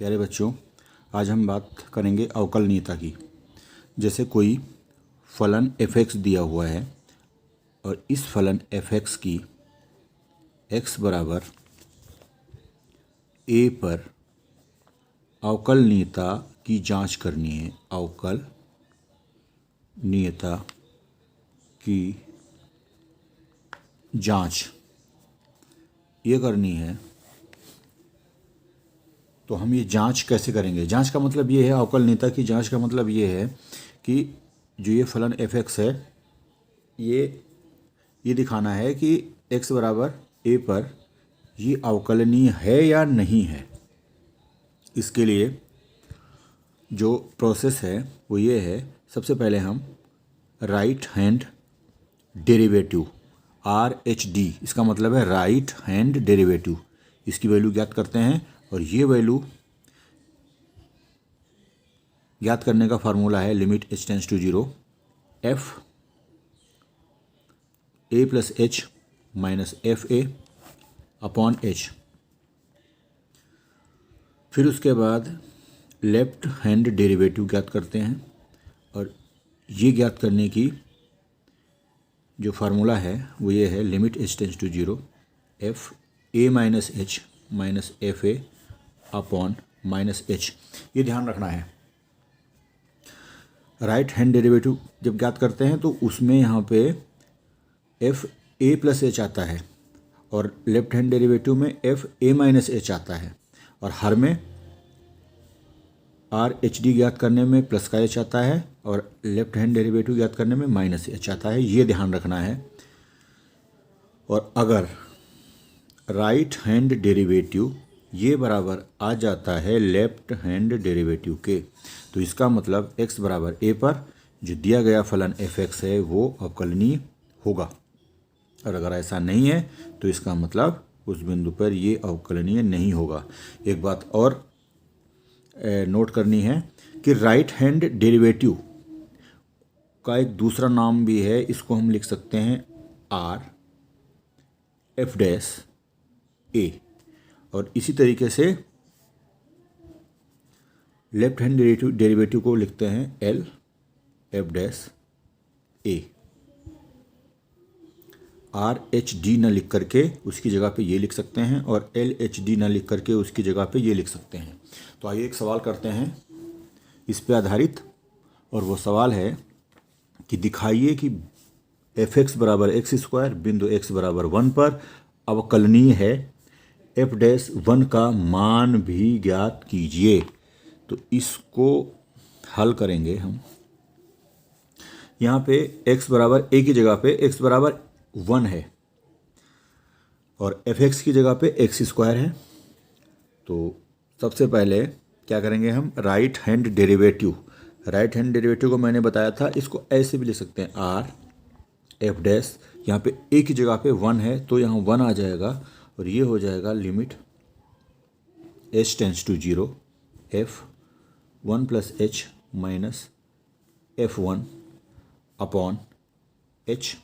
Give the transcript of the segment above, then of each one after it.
प्यारे बच्चों, आज हम बात करेंगे अवकलनीयता की। जैसे कोई फलन f(x) दिया हुआ है और इस फलन f(x) की x बराबर a पर अवकलनीयता की जांच करनी है। अवकलनीयता की जांच ये करनी है, तो हम ये जांच कैसे करेंगे? जांच का मतलब ये है, अवकलनीयता की जांच का मतलब ये है कि जो ये फलन f(x) है, ये दिखाना है कि x बराबर a पर ये अवकलनीय है या नहीं है। इसके लिए जो प्रोसेस है वो ये है, सबसे पहले हम राइट हैंड डेरिवेटिव RHD, इसका मतलब है राइट हैंड डेरिवेटिव, इसकी वैल्यू ज्ञात करते हैं। और ये वैल्यू ज्ञात करने का फार्मूला है limit h tends to 0 f a plus h minus f a upon h। फिर उसके बाद लेफ्ट हैंड डेरिवेटिव ज्ञात करते हैं और ये ज्ञात करने की जो फार्मूला है वो ये है limit h tends to 0 f a minus h minus f a upon minus h। ये ध्यान रखना है, राइट हैंड डेरिवेटिव जब ज्ञात करते हैं तो उसमें यहाँ पे एफ ए प्लस एच आता है और लेफ्ट हैंड डेरिवेटिव में एफ ए माइनस एच आता है, और हर में आर एच डी ज्ञात करने में प्लस का एच आता है और लेफ्ट हैंड डेरिवेटिव ज्ञात करने में माइनस एच आता है। ये ध्यान रखना है। और अगर राइट हैंड डेरिवेटिव ये बराबर आ जाता है लेफ्ट हैंड डेरिवेटिव के, तो इसका मतलब x बराबर a पर जो दिया गया फलन f(x) है वो अवकलनीय होगा। और अगर ऐसा नहीं है तो इसका मतलब उस बिंदु पर ये अवकलनीय नहीं होगा। एक बात और नोट करनी है कि राइट हैंड डेरिवेटिव का एक दूसरा नाम भी है, इसको हम लिख सकते हैं r f डैश a, और इसी तरीके से लेफ्ट हैंड डेरिवेटिव को लिखते हैं एल एफ डैश ए। आर एच डी न लिख करके उसकी जगह पे ये लिख सकते हैं और एल एच डी न लिख करके उसकी जगह पे ये लिख सकते हैं। तो आइए एक सवाल करते हैं इस पे आधारित, और वो सवाल है कि दिखाइए कि f(x) बराबर x² बिंदु x बराबर 1 पर अवकलनीय है, f डैश 1 का मान भी ज्ञात कीजिए। तो इसको हल करेंगे हम। यहाँ पे x बराबर a की जगह पे x बराबर 1 है और f(x) की जगह पे x² है। तो सबसे पहले क्या करेंगे हम, राइट हैंड डेरिवेटिव को मैंने बताया था, इसको ऐसे भी लिख सकते हैं r f डैश, यहाँ पे a की जगह पे 1 है तो यहाँ 1 आ जाएगा और ये हो जाएगा limit h tends to 0 f 1 plus h minus f1 upon h।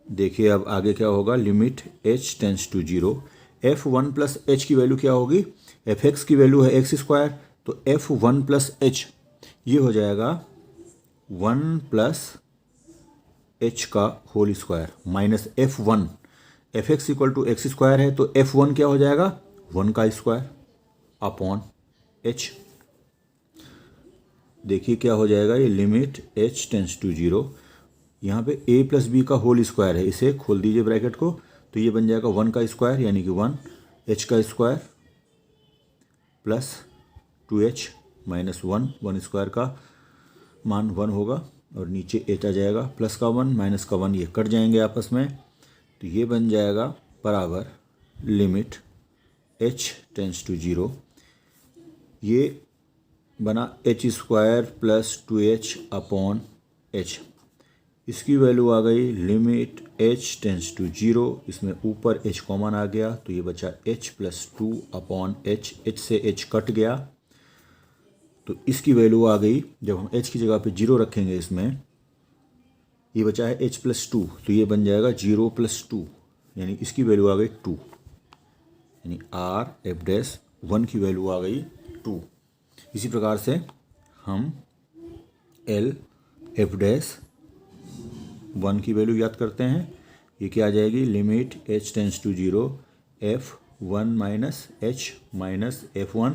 देखिए अब आगे क्या होगा, limit h tends to 0 f1 plus h की वैल्यू क्या होगी, f(x) की वैल्यू है x², तो f1 प्लस h ये हो जाएगा 1 प्लस h का whole square minus f1, f(x) equal to x² है तो f1 क्या हो जाएगा, 1 का स्क्वायर अपॉन h। देखिए क्या हो जाएगा, ये लिमिट h टेंड्स टू 0, यहाँ पे a प्लस बी का होल स्क्वायर है, इसे खोल दीजिए ब्रैकेट को, तो ये बन जाएगा 1 का स्क्वायर यानी कि 1 h का square plus 2h minus 1 square का मान 1 होगा और नीचे h आ जाएगा, प्लस का 1 माइनस का 1 ये कट जाएंगे आपस में, तो ये बन जाएगा बराबर लिमिट h टेंड्स टू 0, ये बना h² plus 2h upon h। इसकी वैल्यू आ गई लिमिट h टेंड्स टू 0, इसमें ऊपर h कॉमन आ गया तो ये बचा h plus 2 upon h, h से h कट गया तो इसकी वैल्यू आ गई, जब हम h की जगह पे 0 रखेंगे इसमें, ये बचा है h प्लस 2 तो ये बन जाएगा 0 प्लस 2, यानी इसकी वैल्यू आ गई 2, यानी r f डैश 1 की वैल्यू आ गई 2। इसी प्रकार से हम एल एफ डैश 1 की वैल्यू याद करते हैं। ये क्या आ जाएगी, limit h tends to 0 f1 minus h minus f1।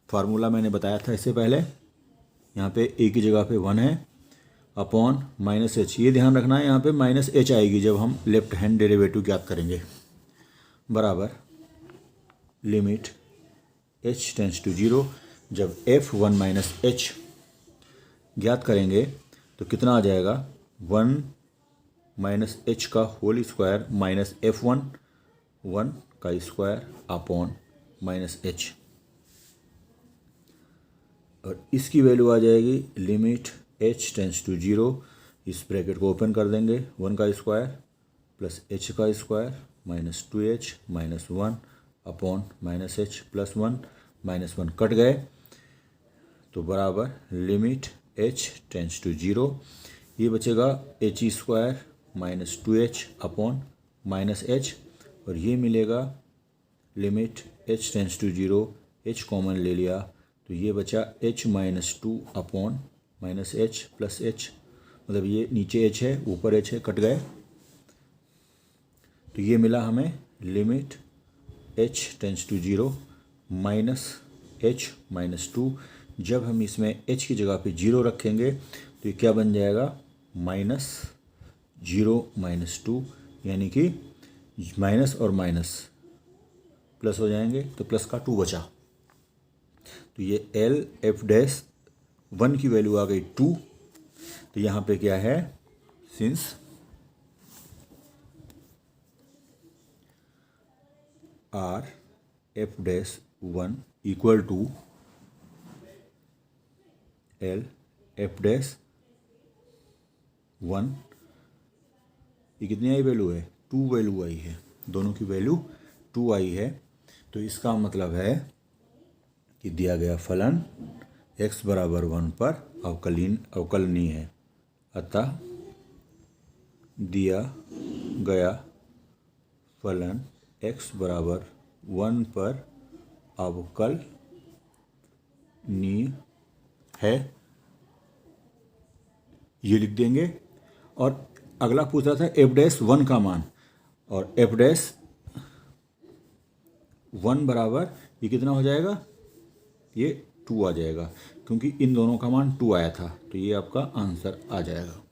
Formula मैंने बताया था इससे पहले, यहाँ पे a की जगह पे 1 है अपॉन माइनस h। ये ध्यान रखना है यहाँ पे माइनस h आएगी जब हम लेफ्ट हैंड डेरिवेटिव ज्ञात करेंगे, बराबर लिमिट h टेंस टू 0। जब f1 माइनस h ज्ञात करेंगे तो कितना आ जाएगा, 1 माइनस h का होल स्क्वायर माइनस f1 1 का स्क्वायर अपॉन माइनस h। और इसकी वैल्यू आ जाएगी लिमिट h टेंस टू 0। इस ब्रैकेट को ओपन कर देंगे, 1 का स्क्वायर प्लस h का square minus 2h minus 1 upon minus h plus 1 minus 1 cut गए तो बराबर लिमिट h टेंस टू 0। ये बचेगा h square minus 2h upon minus h, और ये मिलेगा limit h tends to 0। h common ले लिया तो ये बचा h minus 2 upon minus h plus h, मतलब ये नीचे h है ऊपर h है, कट गए तो ये मिला हमें limit h tends to 0 minus h minus 2। जब हम इसमें h की जगह पे 0 रखेंगे तो ये क्या बन जाएगा, माइनस 0 माइनस 2, यानी कि माइनस और माइनस प्लस हो जाएंगे तो प्लस का 2 बचा। तो ये एल एफ डैश 1 की वैल्यू आ गई 2। तो यहाँ पे क्या है, since R f dash 1 equal to L f dash 1, ये कितनी आई वैल्यू है, 2 वैल्यू आई है, दोनों की वैल्यू 2 आई है। तो इसका मतलब है कि दिया गया फलन x बराबर 1 पर अवकलनीय है, अतः दिया गया फलन x बराबर 1 पर अवकलनीय है, ये लिख देंगे। और अगला पूछ रहा था एफ डैश 1 का मान, और एफ डैश 1 बराबर ये कितना हो जाएगा, ये 2 आ जाएगा, क्योंकि इन दोनों का मान 2 आया था, तो ये आपका आंसर आ जाएगा।